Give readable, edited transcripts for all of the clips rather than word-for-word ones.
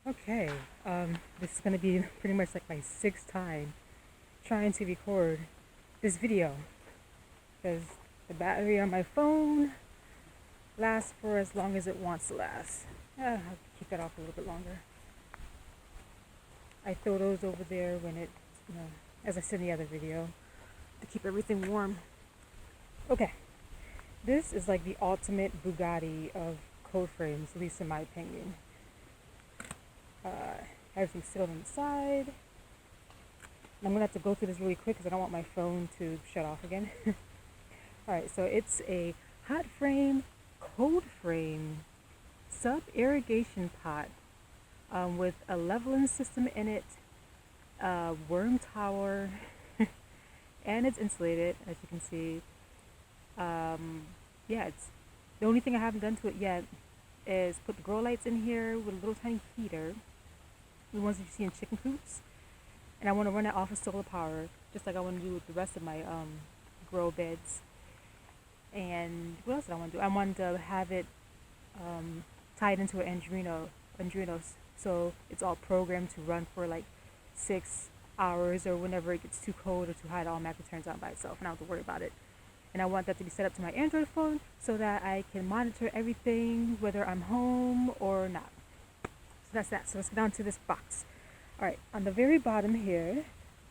Okay, this is gonna be pretty much like my sixth time trying to record this video because the battery on my phone lasts for as long as it wants to last. I'll keep that off a little bit longer. I throw those over there when it, you know, as I said in the other video, to keep everything warm. Okay, this is like the ultimate Bugatti of code frames, at least in my opinion. Everything's still on the side. I'm gonna have to go through this really quick because I don't want my phone to shut off again. Alright, so it's a hot frame, cold frame, sub-irrigation pot with a leveling system in it, worm tower, and it's insulated, as you can see. Yeah, it's the only thing I haven't done to it yet is put the grow lights in here with a little tiny heater, the ones that you see in chicken coops, and I want to run it off of solar power, just like I want to do with the rest of my grow beds. And what else did I want to do? I wanted to have it tied into an Arduino, so it's all programmed to run for like 6 hours, or whenever it gets too cold or too hot, it automatically turns on by itself, and I don't have to worry about it. And I want that to be set up to my Android phone so that I can monitor everything, whether I'm home or not. So that's that. So let's get down to this box. All right, on the very bottom here,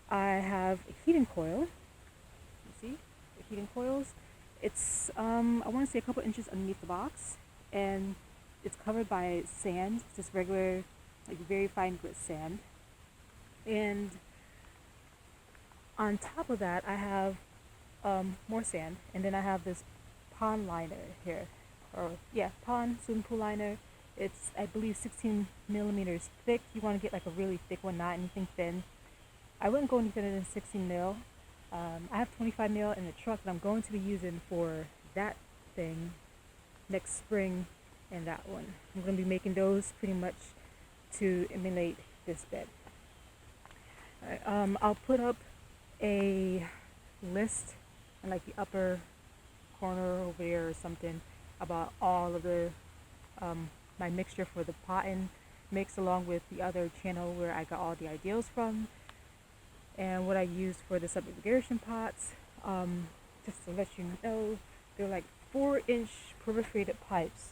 I have a heating coil. You see the heating coils? It's I want to say a couple inches underneath the box, and it's covered by sand, just regular, like very fine grit sand. And on top of that, I have more sand, and then I have this pond liner here, or yeah, pond swimming pool liner. It's, I believe, 16 millimeters thick. You want to get like a really thick one, not anything thin. I wouldn't go any thinner than 16 mil. I have 25 mil in the truck that I'm going to be using for that thing next spring, and that one. I'm going to be making those pretty much to emulate this bed. Alright, I'll put up a list in like the upper corner over there or something about all of the my mixture for the potting mix, along with the other channel where I got all the ideas from, and what I used for the subjugation pots. Just to let you know, they're like 4-inch perforated pipes.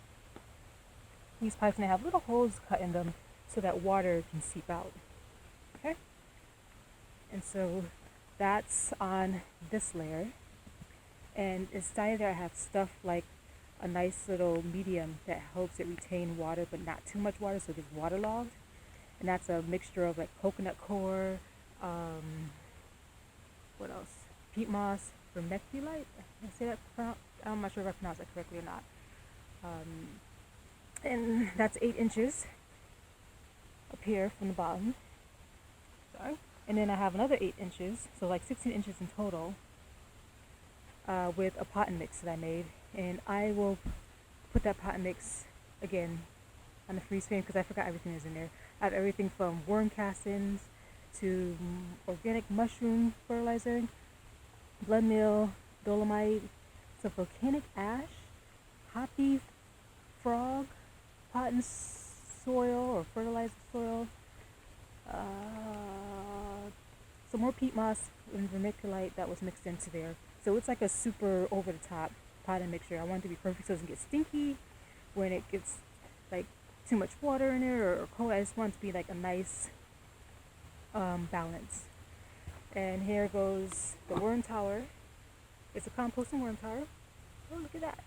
These pipes, and they have little holes cut in them so that water can seep out. Okay, and so that's on this layer. And inside there I have stuff like a nice little medium that helps it retain water but not too much water, so it gets waterlogged. And that's a mixture of like coconut coir, what else? Peat moss, vermiculite. I say that, I'm not sure if I pronounced that correctly or not. And that's 8 inches up here from the bottom. Sorry. And then I have another 8 inches, so like 16 inches in total, with a potting mix that I made. And I will put that potting mix again on the freeze frame because I forgot everything is in there. I have everything from worm castings to organic mushroom fertilizer, blood meal, dolomite, some volcanic ash, hoppy frog, potting soil or fertilizer soil, some more peat moss and vermiculite that was mixed into there. So it's like a super over the top potting mixture. I want it to be perfect so it doesn't get stinky when it gets like too much water in there or cold. I just want it to be like a nice balance. And here goes the worm tower. It's a composting worm tower. Oh, look at that.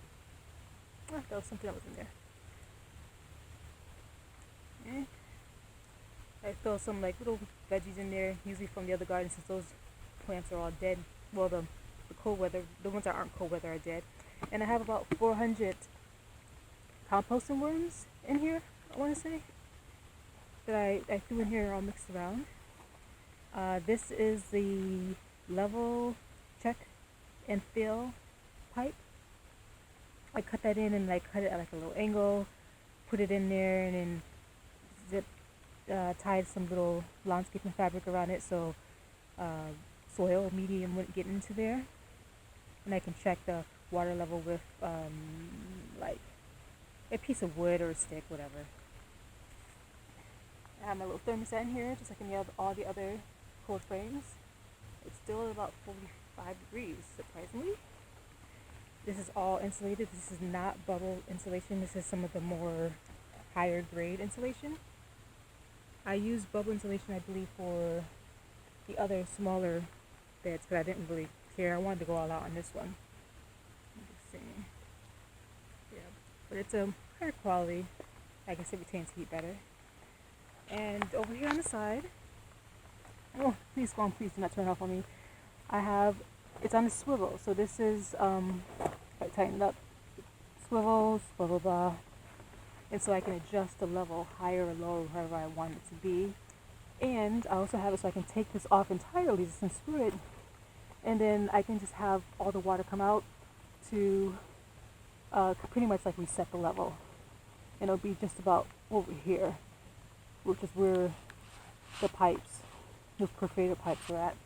Oh, that was something that was in there. Okay. I throw some like little veggies in there, usually from the other garden since those plants are all dead. Well, the cold weather, the ones that aren't cold weather are dead. And I have about 400 composting worms in here, I want to say, that I threw in here all mixed around. This is the level check and fill pipe. I cut that in and I cut it at like a little angle, put it in there, and then tied some little landscaping fabric around it so soil medium wouldn't get into there. And I can check the water level with like a piece of wood or a stick, whatever. I have my little thermostat in here, just like in all the other cold frames. It's still at about 45 degrees, surprisingly. This is all insulated. This is not bubble insulation. This is some of the more higher grade insulation. I used bubble insulation, I believe, for the other smaller beds, but I didn't really care. I wanted to go all out on this one. Yeah, but it's a higher quality. I guess it retains heat better. And over here on the side, oh, please phone, please do not turn off on me. It's on a swivel. So this is, if I tighten up, swivel, blah, blah, blah. And so I can adjust the level higher or lower, wherever I want it to be. And I also have it so I can take this off entirely, just unscrew it. And then I can just have all the water come out to pretty much like reset the level. And it'll be just about over here, which is where the pipes, the perforated pipes are at.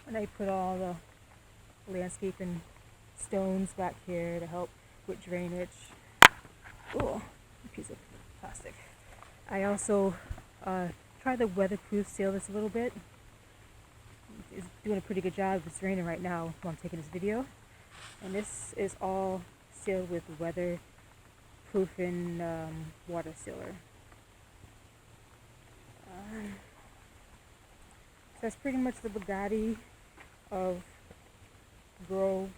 And I put all the landscaping stones back here to help with drainage. Oh, a piece of plastic. I also tried to weatherproof seal this a little bit. It's doing a pretty good job. It's raining right now while I'm taking this video. And this is all sealed with weatherproofing water sealer. So that's pretty much the Bugatti of grow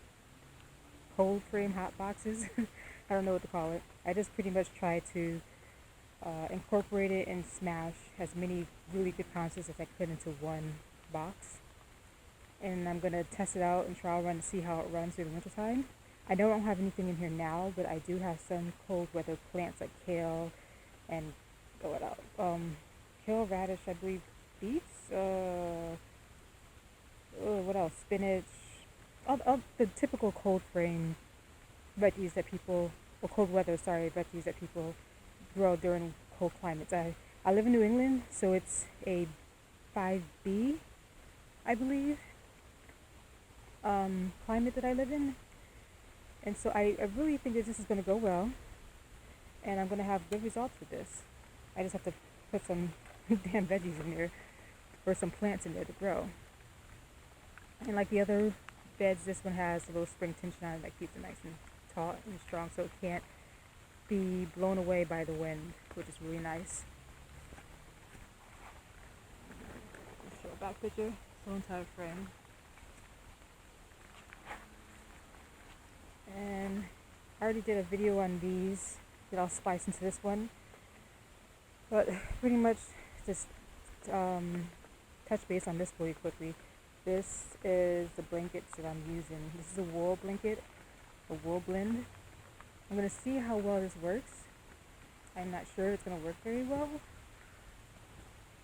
cold frame hot boxes. I don't know what to call it. I just pretty much try to incorporate it and smash as many really good concepts as I could into one box. And I'm going to test it out and trial run to see how it runs through the wintertime. I know I don't have anything in here now, but I do have some cold weather plants like kale and kale, radish, I believe, beets, what else? Spinach, all the typical cold frame veggies that people, or cold weather, veggies that people grow during cold climates. I live in New England, so it's a 5B, I believe, climate that I live in. And so I really think that this is going to go well, and I'm going to have good results with this. I just have to put some damn veggies in there, or some plants in there to grow. And like the other beds, this one has a little spring tension on it that keeps it nice and taut and strong, so it can't be blown away by the wind, which is really nice. I'll show a back picture, the entire frame. And I already did a video on these that I'll spice into this one, but pretty much just touch base on this really quickly. This is the blankets that I'm using. This is a wool blanket, a wool blend. I'm going to see how well this works. I'm not sure it's going to work very well.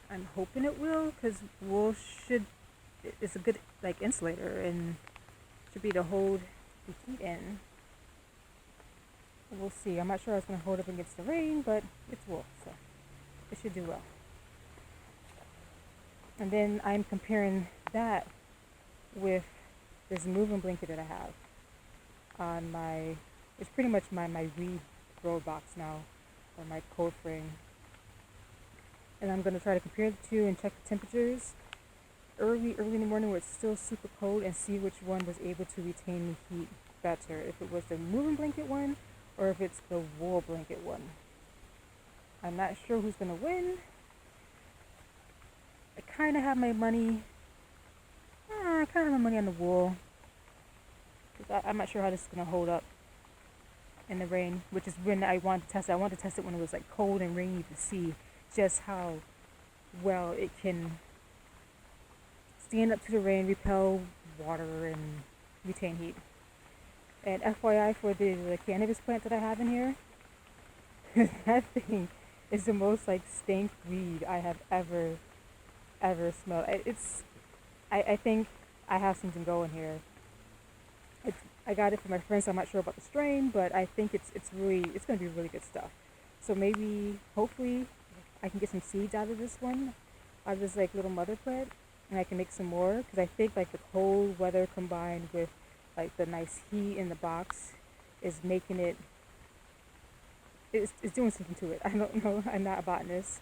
I'm hoping it will, because wool it's a good insulator and should be able to hold the heat in. We'll see. I'm not sure it's going to hold up against the rain, but it's wool, so it should do well. And then I'm comparing that with this moving blanket that I have on it's pretty much my regrow box now, or my cold frame. And I'm going to try to compare the two and check the temperatures early in the morning where it's still super cold, and see which one was able to retain the heat better, if it was the moving blanket one or if it's the wool blanket one. I'm not sure who's going to win. I kind of have my money on the wool, because I'm not sure how this is going to hold up in the rain, which is when I wanted to test it. I wanted to test it when it was cold and rainy, to see just how well it can stand up to the rain, repel water, and retain heat. And FYI, for the cannabis plant that I have in here, that thing is the most stank weed I have ever smelled. I think I have something going here. I got it from my friend, so I'm not sure about the strain, but I think it's going to be really good stuff. So maybe, hopefully, I can get some seeds out of this one, out of this little mother plant, and I can make some more, because I think the cold weather combined with the nice heat in the box is making it's doing something to it. I don't know. I'm not a botanist,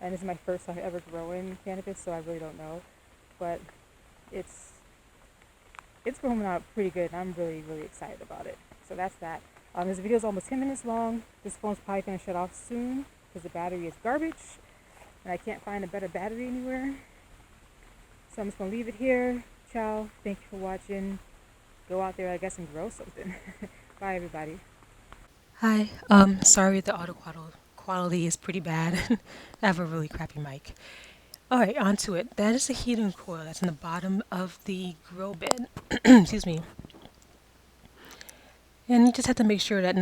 And this is my first time ever growing cannabis, so I really don't know. But it's growing out pretty good, and I'm really, really excited about it. So that's that. This video is almost 10 minutes long. This phone's probably going to shut off soon because the battery is garbage, and I can't find a better battery anywhere. So I'm just going to leave it here. Ciao. Thank you for watching. Go out there, I guess, and grow something. Bye, everybody. Hi, sorry the audio quality is pretty bad. I have a really crappy mic. Alright, on to it. That is a heating coil that's in the bottom of the grow bed. Excuse me. And you just have to make sure that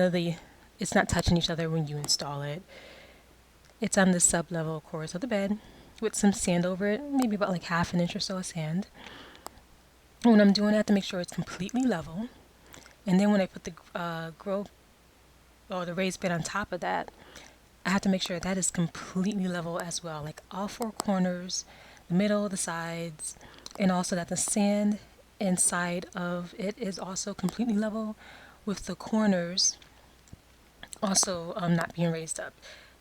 it's not touching each other when you install it. It's on the sub-level, of course, of the bed with some sand over it, maybe about like half an inch or so of sand. And when I'm doing it, I have to make sure it's completely level. And then when I put the the raised bed on top of that, I have to make sure that is completely level as well, like all four corners, the middle, the sides, and also that the sand inside of it is also completely level with the corners also not being raised up.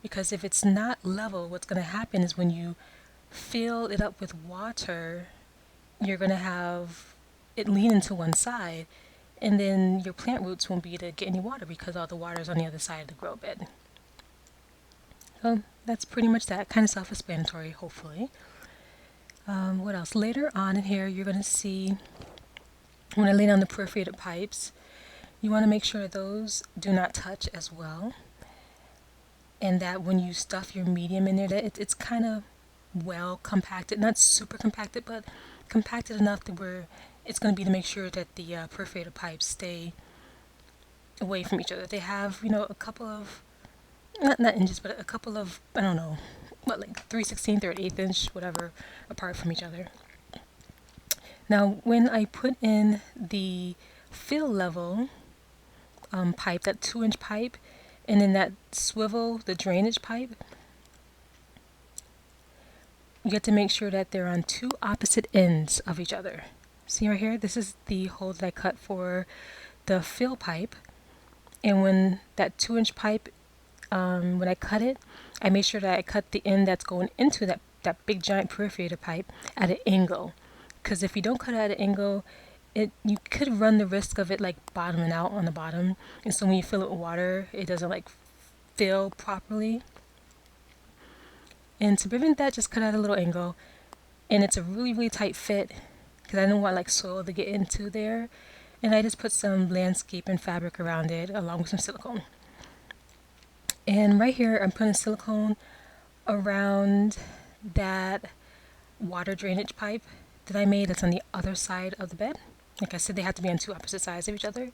Because if it's not level, what's going to happen is when you fill it up with water, you're going to have it lean into one side, and then your plant roots won't be able to get any water because all the water is on the other side of the grow bed. So that's pretty much that. Kind of self-explanatory, hopefully. What else? Later on in here, you're going to see when I lay down the perforated pipes, you want to make sure those do not touch as well. And that when you stuff your medium in there, that it's kind of well compacted. Not super compacted, but compacted enough to where it's going to be to make sure that the perforated pipes stay away from each other. They have, a couple of, not inches, but a couple of, I don't know, what, like 3/16 or 1/8 inch, whatever, apart from each other. Now, when I put in the fill level pipe, that 2-inch pipe, and then that swivel, the drainage pipe, you have to make sure that they're on two opposite ends of each other. See right here? This is the hole that I cut for the fill pipe. And when that 2-inch pipe, when I cut it, I made sure that I cut the end that's going into that big giant perforated pipe at an angle. Because if you don't cut it at an angle, you could run the risk of it like bottoming out on the bottom. And so when you fill it with water, it doesn't like fill properly. And to prevent that, just cut out a little angle. And it's a really, really tight fit because I don't want like soil to get into there. And I just put some landscape and fabric around it along with some silicone. And right here, I'm putting silicone around that water drainage pipe that I made that's on the other side of the bed. Like I said, they have to be on two opposite sides of each other.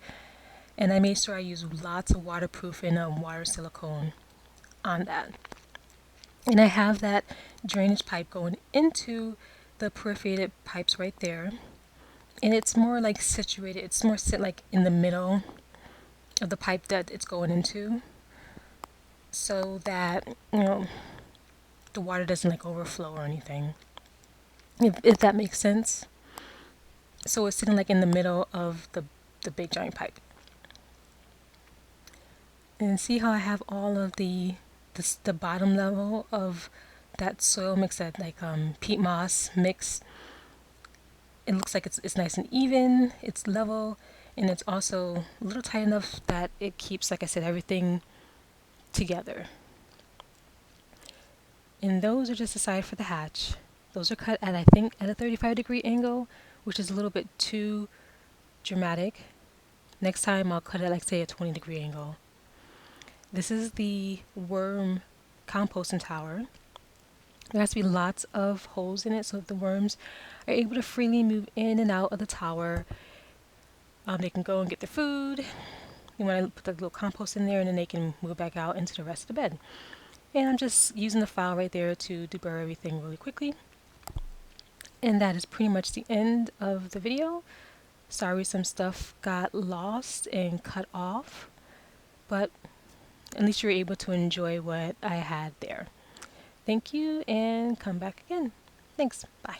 And I made sure I use lots of waterproofing water silicone on that. And I have that drainage pipe going into the perforated pipes right there. And it's more like situated, it's more like in the middle of the pipe that it's going into, so that, the water doesn't like overflow or anything, if that makes sense. So it's sitting like in the middle of the big giant pipe. And see how I have all of the bottom level of that soil mix, that like peat moss mix. It looks like it's nice and even, it's level, and it's also a little tight enough that it keeps, like I said, everything together. And those are just the side for the hatch. Those are cut at, I think, at a 35-degree angle, which is a little bit too dramatic. Next time I'll cut it like, say, a 20-degree angle. This is the worm composting tower. There has to be lots of holes in it so that the worms are able to freely move in and out of the tower. They can go and get their food. You want to put the little compost in there, and then they can move back out into the rest of the bed. And I'm just using the file right there to deburr everything really quickly. And that is pretty much the end of the video. Sorry some stuff got lost and cut off, but at least you were able to enjoy what I had there. Thank you, and come back again. Thanks. Bye.